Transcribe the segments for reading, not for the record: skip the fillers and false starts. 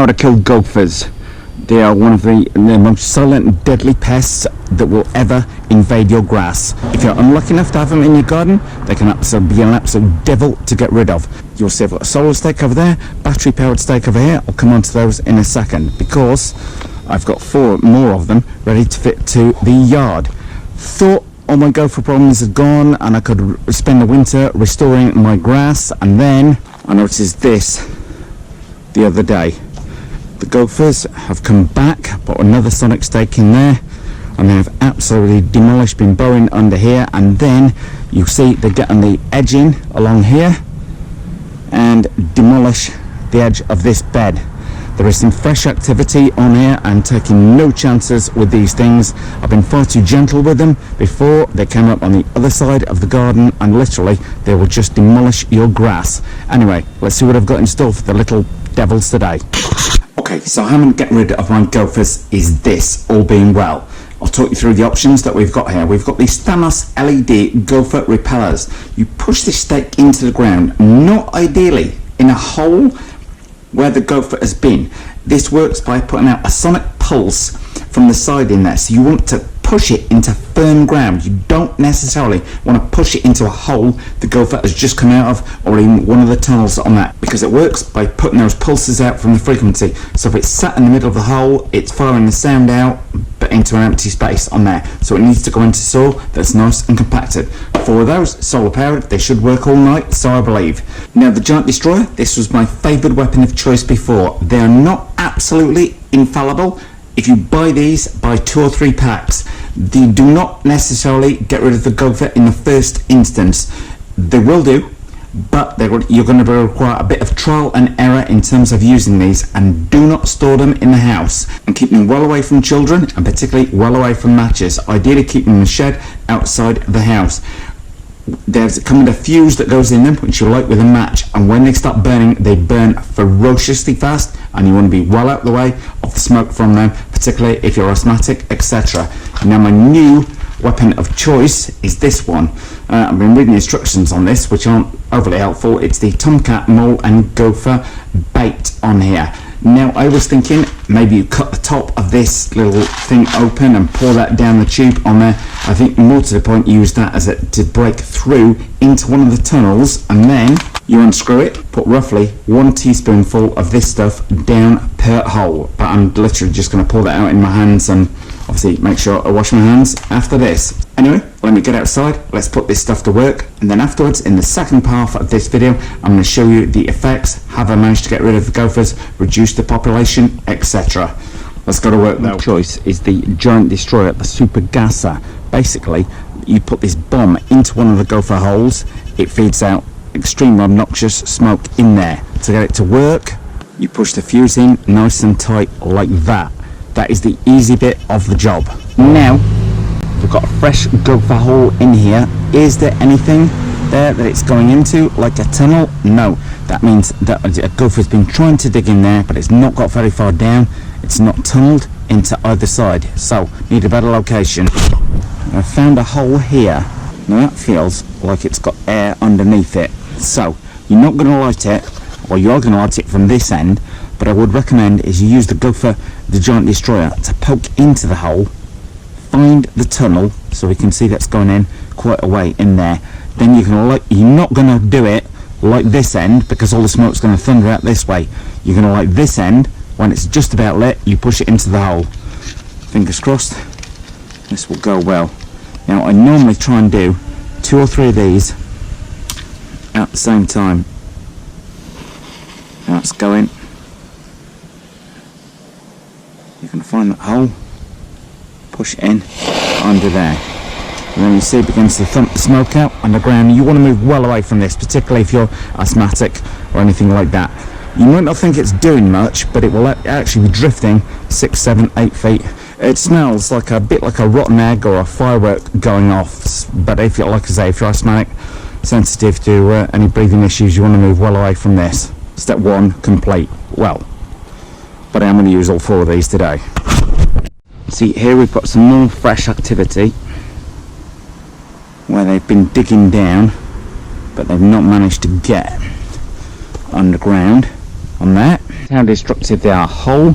How to kill gophers. They are one of the most silent and deadly pests that will ever invade your grass. If you're unlucky enough to have them in your garden, they can be an absolute devil to get rid of. You'll see I've got a solar stake over there, battery powered stake over here. I'll come on to those in a second because I've got 4 more of them ready to fit to the yard. Thought all my gopher problems are gone and I could spend the winter restoring my grass, and then I noticed this the other day. The gophers have come back, put another sonic stake in there, and they have absolutely demolished, been burrowing under here, and then you see they get on the edging along here and demolish the edge of this bed. There is some fresh activity on here and taking no chances with these things. I've been far too gentle with them before. They came up on the other side of the garden and literally they will just demolish your grass. Anyway, let's see what I've got in store for the little devils today. Okay, so how I'm going to get rid of my gophers is this, all being well. I'll talk you through the options that we've got here. We've got these Thanos LED gopher repellers. You push this stake into the ground, not ideally in a hole where the gopher has been. This works by putting out a sonic pulse from the side in there. So you want to push it into firm ground. You don't necessarily want to push it into a hole the gopher has just come out of, or in one of the tunnels on that, because it works by putting those pulses out from the frequency. So if it's sat in the middle of the hole, it's firing the sound out but into an empty space on there. So it needs to go into soil that's nice and compacted. 4 of those, solar powered, they should work all night, so I believe. Now the Giant Destroyer, this was my favoured weapon of choice before. They are not absolutely infallible. If you buy these, buy 2 or 3 packs. They do not necessarily get rid of the gopher in the first instance. They will do, but you're going to require a bit of trial and error in terms of using these, and do not store them in the house, and keep them well away from children and particularly well away from matches. Ideally keep them in the shed outside the house. There's come with a fuse that goes in them which you light with a match, and when they start burning they burn ferociously fast, and you want to be well out the way of the smoke from them, particularly if you're asthmatic, etc. Now my new weapon of choice is this one. I've been reading the instructions on this which aren't overly helpful. It's the Tomcat Mole and Gopher bait on here. Now I was thinking maybe you cut the top of this little thing open and pour that down the tube on there. I think more to the point, use that as to break through into one of the tunnels, and then you unscrew it, put roughly 1 teaspoonful of this stuff down per hole. But I'm literally just going to pour that out in my hands and obviously make sure I wash my hands after this. Anyway, let me get outside, let's put this stuff to work, and then afterwards in the second part of this video I'm going to show you the effects. Have I managed to get rid of the gophers, reduce the population, etc. Let's go to work though. My choice is the Giant Destroyer, the Super Gasser. Basically you put this bomb into one of the gopher holes, it feeds out extremely obnoxious smoke in there. To get it to work, you push the fuse in nice and tight like that. That is the easy bit of the job. Now we've got a fresh gopher hole in here. Is there anything there that it's going into, like a tunnel? No. That means that a gopher's been trying to dig in there, but it's not got very far down. It's not tunneled into either side, so need a better location. I found a hole here. Now that feels like it's got air underneath it, so you're not going to light it, or you are going to light it from this end, but I would recommend is you use the Giant Destroyer to poke into the hole, find the tunnel so we can see that's going in quite a way in there. Then you can light. You're not going to do it like this end because all the smoke's going to thunder out this way. You're going to light this end. When it's just about lit, you push it into the hole. Fingers crossed this will go well. Now I normally try and do 2 or 3 of these at the same time. Now it's going. You can find that hole, push it in under there, and then you see it begins to thump the smoke out underground. You want to move well away from this, particularly if you're asthmatic or anything like that. You might not think it's doing much, but it will actually be drifting 6, 7, 8 feet. It smells like a bit like a rotten egg or a firework going off, but if you're, like I say, if you're asthmatic, sensitive to any breathing issues, you want to move well away from this. Step 1 complete. Well, but I'm going to use all 4 of these today. See, here we've got some more fresh activity where they've been digging down, but they've not managed to get underground on that. how destructive they are. Hole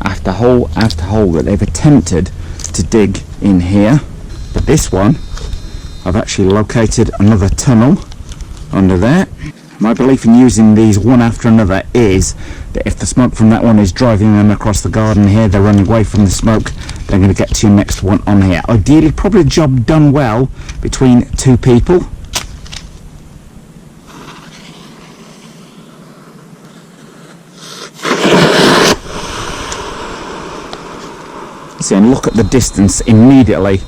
after hole after hole that they've attempted to dig in here. But this one, I've actually located another tunnel under there. My belief in using these one after another is that if the smoke from that one is driving them across the garden here, they're running away from the smoke, they're going to get to your next one on here. Ideally, probably a job done well between two people. See, and look at the distance immediately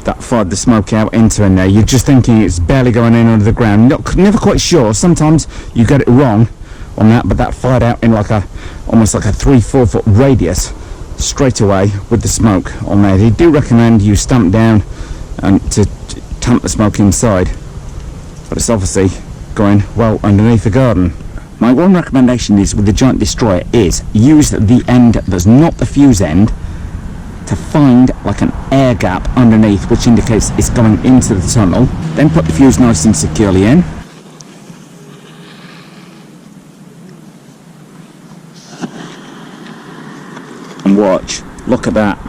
that fired the smoke out into in there. You're just thinking it's barely going in under the ground. Never quite sure. Sometimes you get it wrong on that, but that fired out in like almost like a 3-4 foot radius straight away with the smoke on there. They do recommend you stamp down and to tamp the smoke inside, but it's obviously going well underneath the garden. My one recommendation is with the giant destroyer is use the end that's not the fuse end to find like an air gap underneath, which indicates it's going into the tunnel. Then put the fuse nice and securely in. And watch, look at that.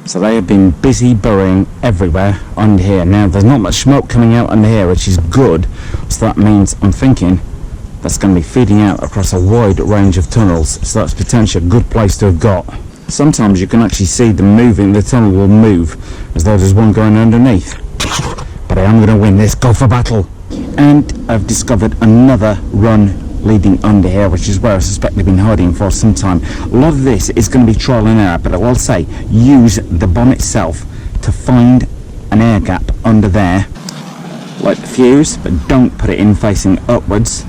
So they have been busy burrowing everywhere under here. Now there's not much smoke coming out under here, which is good. So that means, I'm thinking, that's going to be feeding out across a wide range of tunnels. So that's potentially a good place to have got. Sometimes you can actually see them moving, the tunnel will move as though there's one going underneath. But I am going to win this Gopher battle. And I've discovered another run leading under here, which is where I suspect they've been hiding for some time. A lot of this is going to be trial and error, but I will say use the bomb itself to find an air gap under there, like the fuse, but don't put it in facing upwards,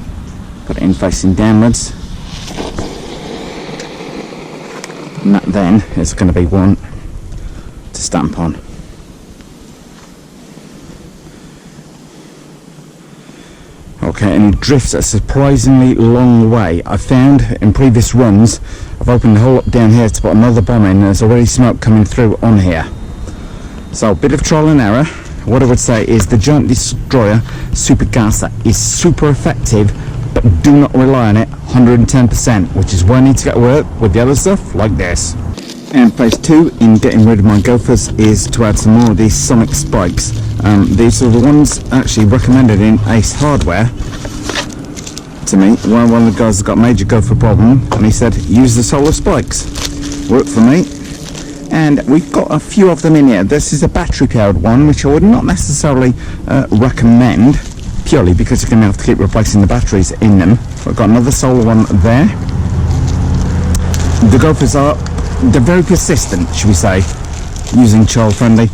put it in facing downwards. And that then is going to be one to stamp on. Okay, and it drifts a surprisingly long way. I found in previous runs, I've opened the hole up down here to put another bomb in, and there's already smoke coming through on here. So a bit of trial and error. What I would say is the giant destroyer super gasser is super effective, but do not rely on it 110%, which is where I need to get to work with the other stuff like this. And phase 2 in getting rid of my Gophers is to add some more of these sonic spikes. These are the ones actually recommended in Ace Hardware to me. One of the guys has got a major Gopher problem, and he said use the solar spikes. Worked for me. And we've got a few of them in here. This is a battery powered one, which I would not necessarily recommend, purely because you're going to have to keep replacing the batteries in them. We've got another solar one there. The Gophers they're very persistent, should we say, using child-friendly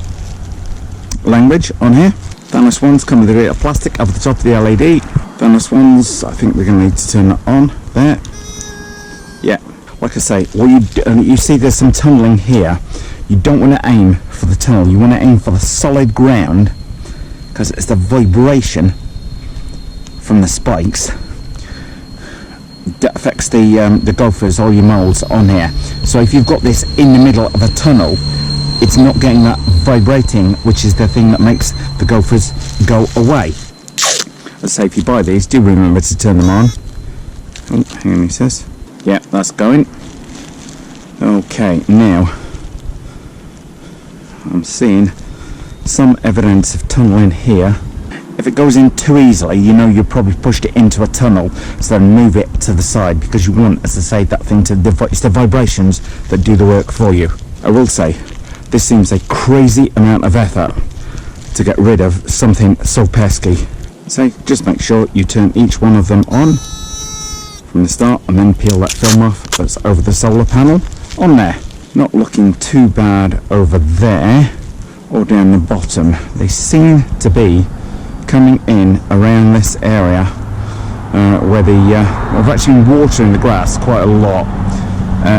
language on here. Thanos ones come with a bit of plastic over the top of the LED. Thanos ones, I think we're going to need to turn it on there. Yeah, like I say, what you see there's some tunneling here. You don't want to aim for the tunnel, you want to aim for the solid ground, because it's the vibration from the spikes that affects the Gophers or your moulds on here. So if you've got this in the middle of a tunnel, it's not getting that vibrating, which is the thing that makes the Gophers go away. Let's say if you buy these, do remember to turn them on. Oh, hang on, he says. Yeah, that's going. Okay, now I'm seeing some evidence of tunneling here. If it goes in too easily, you know you've probably pushed it into a tunnel, so then move it to the side, because you want, as I say, that thing to, it's the vibrations that do the work for you. I will say, this seems a crazy amount of effort to get rid of something so pesky. So just make sure you turn each one of them on from the start, and then peel that film off that's over the solar panel on there. Not looking too bad over there or down the bottom. They seem to be coming in around this area where I've actually been watering the grass quite a lot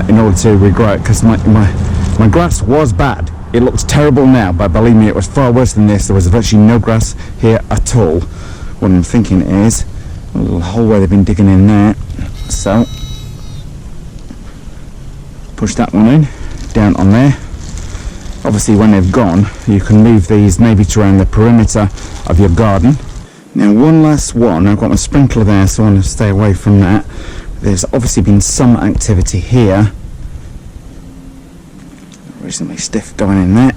in order to regrow it, because my grass was bad. It looks terrible now, but believe me, it was far worse than this. There was virtually no grass here at all. What I'm thinking is a little hole where they've been digging in there, so push that one in, down on there. Obviously when they've gone, you can move these maybe to around the perimeter of your garden. Now one last one, I've got my sprinkler there, so I want to stay away from that. There's obviously been some activity here. Reasonably stiff going in there.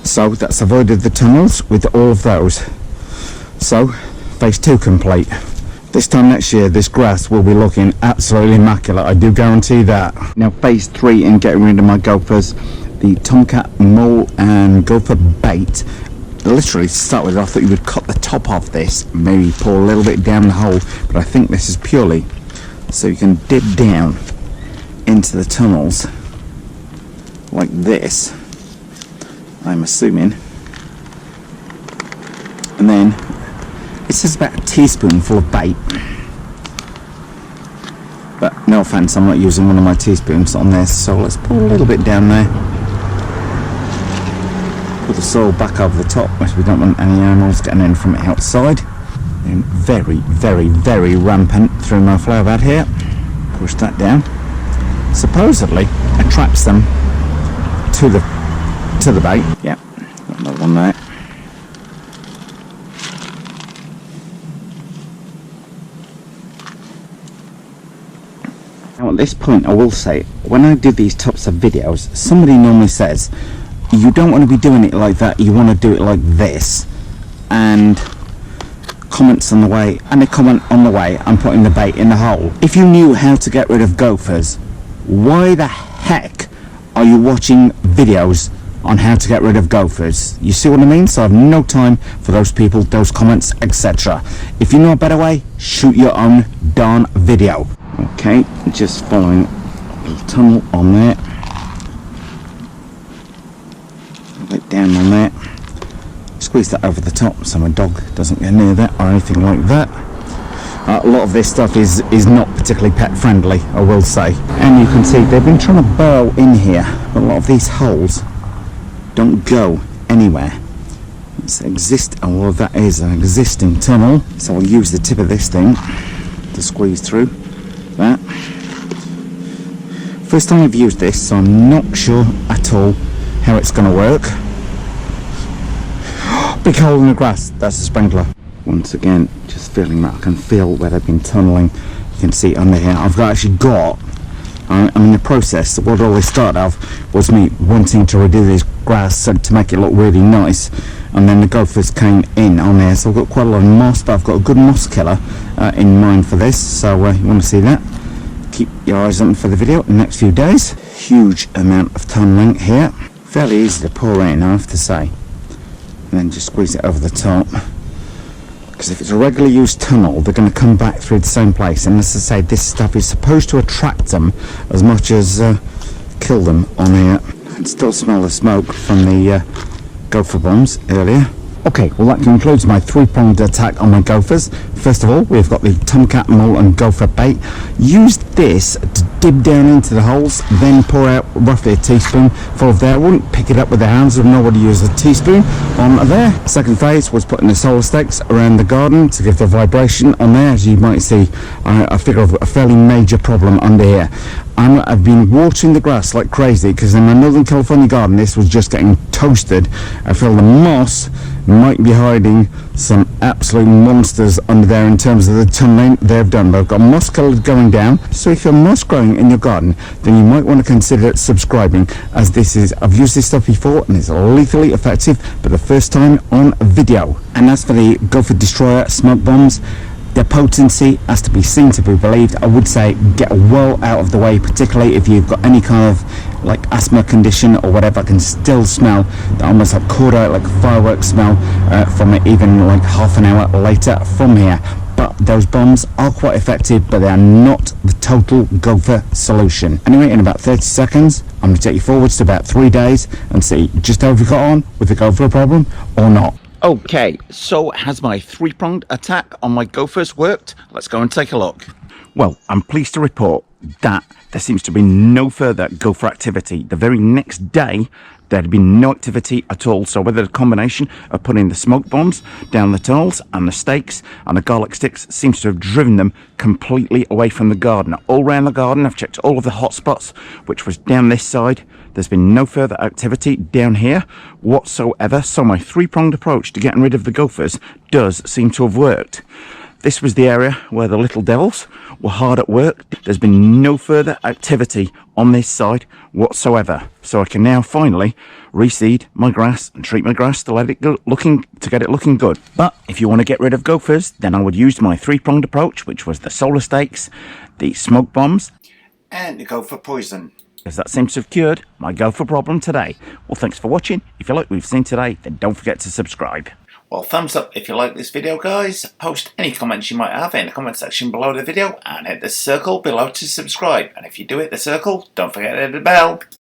So that's avoided the tunnels with all of those. So, phase 2 complete. This time next year, this grass will be looking absolutely immaculate, I do guarantee that. Now, phase 3 in getting rid of my gophers, the tomcat, mole and gopher bait. Literally, to start with, I thought you would cut the top off this, maybe pour a little bit down the hole, but I think this is purely so you can dip down into the tunnels like this, I'm assuming, and then it says about a teaspoonful of bait, but no offense, I'm not using one of my teaspoons on this, so let's pour a little bit down there, put the soil back over the top because we don't want any animals getting in from outside. And very, very, very rampant through my flower bed here. Push that down. Supposedly attracts them to the bait. Yeah, got another one there. Now at this point, I will say, when I do these types of videos, somebody normally says, you don't want to be doing it like that, you want to do it like this. And comments on the way, and a comment on the way, I'm putting the bait in the hole. If you knew how to get rid of gophers, why the heck are you watching videos on how to get rid of gophers? You see what I mean? So I have no time for those people, those comments, etc. If you know a better way, shoot your own darn video. Okay, just following a little tunnel on there. A bit down on there. Squeeze that over the top so my dog doesn't get near that or anything like that. A lot of this stuff is not particularly pet friendly, I will say. And you can see they've been trying to burrow in here, but a lot of these holes don't go anywhere. It's all of that is an existing tunnel, so I'll use the tip of this thing to squeeze through that. First time I've used this, so I'm not sure at all how it's going to work. Big hole in the grass, that's a sprinkler. Once again, just feeling that I can feel where they've been tunnelling. You can see under here, I'm in the process, what all this started off was me wanting to redo this grass to make it look really nice, and then the gophers came in on there, so I've got quite a lot of moss, but I've got a good moss killer in mind for this, so you want to see that, keep your eyes open for the video in the next few days. Huge amount of tunnelling here, fairly easy to pour in, I have to say, and then just squeeze it over the top. Because if it's a regularly used tunnel, they're going to come back through the same place, and as I say, this stuff is supposed to attract them as much as kill them on here. I can still smell the smoke from the gopher bombs earlier. Okay, well that concludes my three-pronged attack on my gophers. First of all, we've got the tomcat, mole and gopher bait. Use this to dip down into the holes, then pour out roughly a teaspoon full of there. I wouldn't pick it up with the hands, I've nobody use a teaspoon on there. Second phase was putting the solar stakes around the garden to give the vibration on there. As you might see, I figure I've got a fairly major problem under here. I've been watering the grass like crazy because in my Northern California garden this was just getting toasted. I feel the moss might be hiding some absolute monsters under there in terms of the tunneling they've done. But I've got moss colored going down, so if you're moss growing in your garden, then you might want to consider subscribing, as I've used this stuff before and it's lethally effective, but the first time on video. And as for the Gopher Destroyer smoke bombs, their potency has to be seen to be believed. I would say get well out of the way, particularly if you've got any kind of like asthma condition or whatever. I can still smell that almost like caught out like fireworks smell from it, even like half an hour later from here. But those bombs are quite effective, but they are not the total gopher solution. Anyway, in about 30 seconds, I'm going to take you forwards to about 3 days and see just how we got on with the gopher problem or not. Okay, so has my three-pronged attack on my gophers worked? Let's go and take a look. Well, I'm pleased to report that there seems to be no further gopher activity. The very next day, there had been no activity at all. So whether the combination of putting the smoke bombs down the tunnels and the stakes and the garlic sticks seems to have driven them completely away from the garden. All around the garden, I've checked all of the hot spots, which was down this side. There's been no further activity down here whatsoever. So my three-pronged approach to getting rid of the gophers does seem to have worked. This was the area where the little devils were hard at work. There's been no further activity on this side whatsoever. So I can now finally reseed my grass and treat my grass to get it looking good. But if you want to get rid of gophers, then I would use my three-pronged approach, which was the solar stakes, the smoke bombs, and the gopher poison. As that seems to have cured my gopher problem today. Well, thanks for watching. If you like what we've seen today, then don't forget to subscribe. Well, thumbs up if you like this video, guys. Post any comments you might have in the comment section below the video and hit the circle below to subscribe. And if you do hit the circle, don't forget to hit the bell.